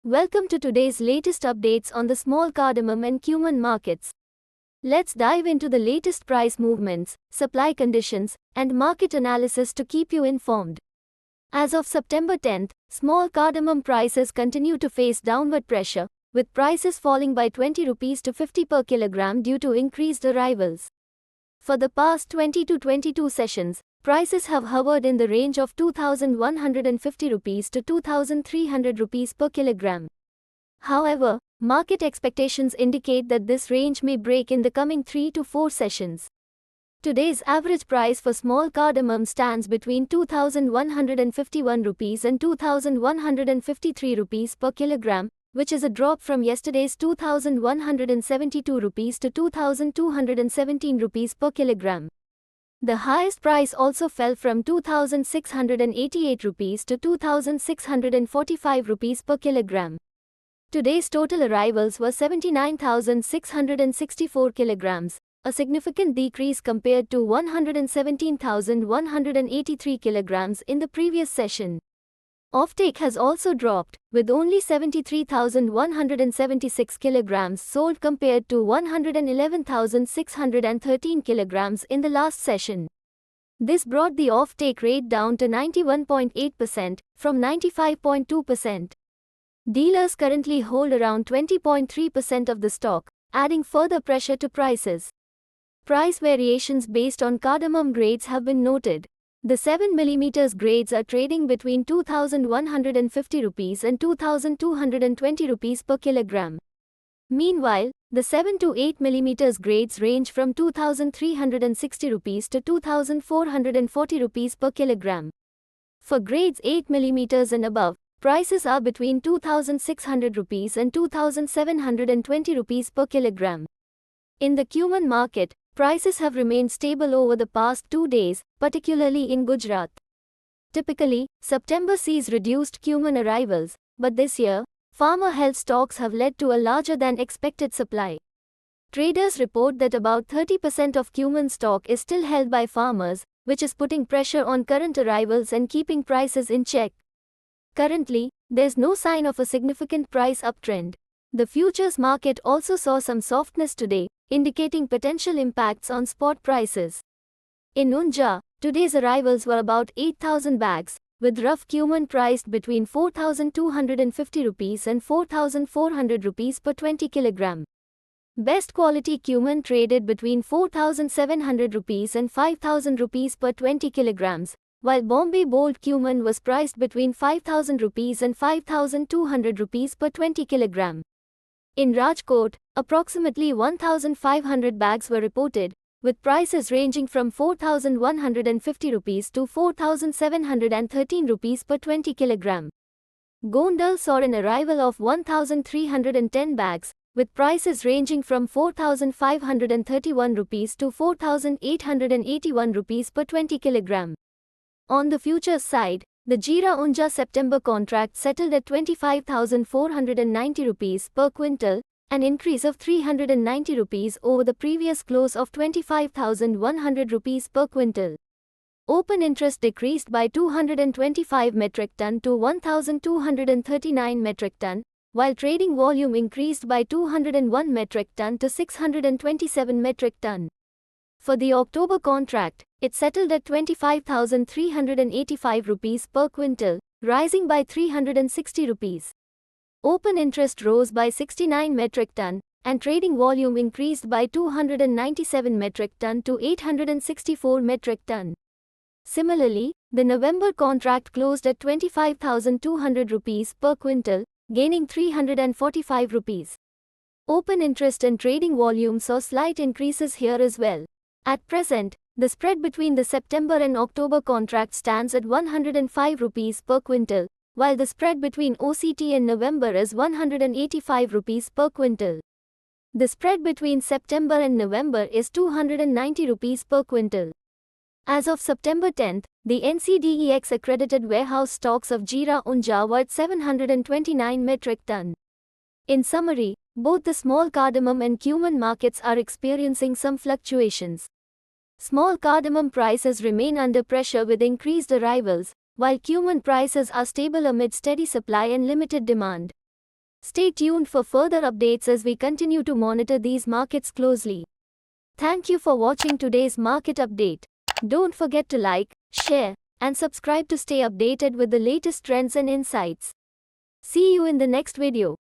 Welcome to today's latest updates on the small cardamom and cumin markets. Let's dive into the latest price movements, supply conditions, and market analysis to keep you informed. As of September 10th, small cardamom prices continue to face downward pressure, with prices falling by 20 rupees to 50 per kilogram due to increased arrivals. For the past 20 to 22 sessions, prices have hovered in the range of 2,150 rupees to 2,300 rupees per kilogram. However, market expectations indicate that this range may break in the coming 3 to 4 sessions. Today's average price for small cardamom stands between 2,151 rupees and 2,153 rupees per kilogram, which is a drop from yesterday's 2,172 rupees to 2,217 rupees per kilogram. The highest price also fell from 2,688 rupees to 2,645 rupees per kilogram. Today's total arrivals were 79,664 kilograms, a significant decrease compared to 117,183 kilograms in the previous session. Offtake has also dropped, with only 73,176 kilograms sold compared to 111,613 kilograms in the last session. This brought the offtake rate down to 91.8% from 95.2%. Dealers currently hold around 20.3% of the stock, adding further pressure to prices. Price variations based on cardamom grades have been noted. The 7mm grades are trading between 2,150 rupees and 2,220 rupees per kilogram. Meanwhile, the 7 to 8mm grades range from 2,360 rupees to 2,440 rupees per kilogram. For grades 8mm and above, prices are between 2,600 rupees and 2,720 rupees per kilogram. In the cumin market, prices have remained stable over the past 2 days, particularly in Gujarat. Typically, September sees reduced cumin arrivals, but this year, farmer health stocks have led to a larger than expected supply. Traders report that about 30% of cumin stock is still held by farmers, which is putting pressure on current arrivals and keeping prices in check. Currently, there's no sign of a significant price uptrend. The futures market also saw some softness today, indicating potential impacts on spot prices. In Unja, today's arrivals were about 8,000 bags, with rough cumin priced between 4,250 rupees and 4,400 rupees per 20 kg. Best quality cumin traded between 4,700 rupees and 5,000 rupees per 20 kg, while Bombay Bold cumin was priced between 5,000 rupees and 5,200 rupees per 20 kg. In Rajkot, approximately 1,500 bags were reported, with prices ranging from 4,150 rupees to 4,713 rupees per 20 kg. Gondal saw an arrival of 1,310 bags, with prices ranging from 4,531 rupees to 4,881 rupees per 20 kg. On the futures side, the Jeera Unja September contract settled at 25,490 rupees per quintal, an increase of 390 rupees over the previous close of 25,100 rupees per quintal. Open interest decreased by 225 metric ton to 1,239 metric ton, while trading volume increased by 201 metric ton to 627 metric ton. For the October contract, it settled at 25,385 rupees per quintal, rising by 360 rupees. Open interest rose by 69 metric ton, and trading volume increased by 297 metric ton to 864 metric ton. Similarly, the November contract closed at 25,200 rupees per quintal, gaining 345 rupees. Open interest and trading volume saw slight increases here as well. At present, the spread between the September and October contract stands at 105 rupees per quintal, while the spread between OCT and November is 185 rupees per quintal. The spread between September and November is 290 rupees per quintal. As of September 10th, the NCDEX accredited warehouse stocks of Jeera Unja were at 729 metric ton. In summary, both the small cardamom and cumin markets are experiencing some fluctuations. Small cardamom prices remain under pressure with increased arrivals, while cumin prices are stable amid steady supply and limited demand. Stay tuned for further updates as we continue to monitor these markets closely. Thank you for watching today's market update. Don't forget to like, share, and subscribe to stay updated with the latest trends and insights. See you in the next video.